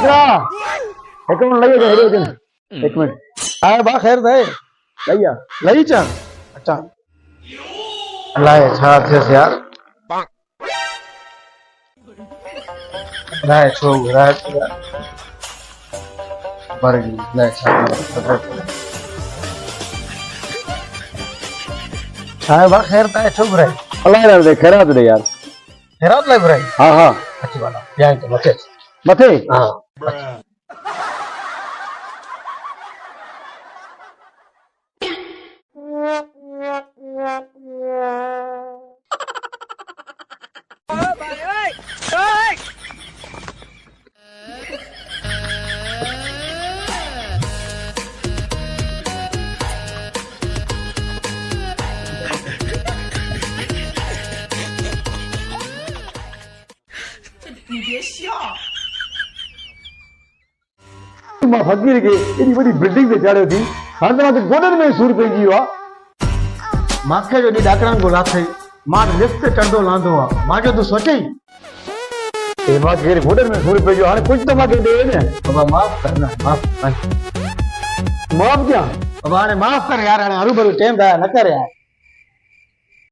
बकरा एक मिनट लगे जा हेरे जन एक मिनट आए बा खैर थे लइया लई चा अच्छा लाए छा थे यार लाए छो राय बर लाए छा आए बा खैर थे छो रे अल्लाह रे खैरात दे यार खैरात ले रे हां हां अच्छी बात है यहां तो मथे मथे हां你别笑。 मां फकीर के एडी बड़ी बिल्डिंग ते चढ़ियो थी हाणे त गोडन में सूर पइजी वियो आहे माखे जो डी डाकरन को लाथई मां लिफ्ट ते चढ़दो लांदो आ मां जो तू सोचई ए मां के गोडन में सूर पइजी हाणे कुछ तो मां के दे ने बाबा माफ करना माफ क्या बाबा ने माफ कर यार हाणे हरू भरू टाइम दा न कर यार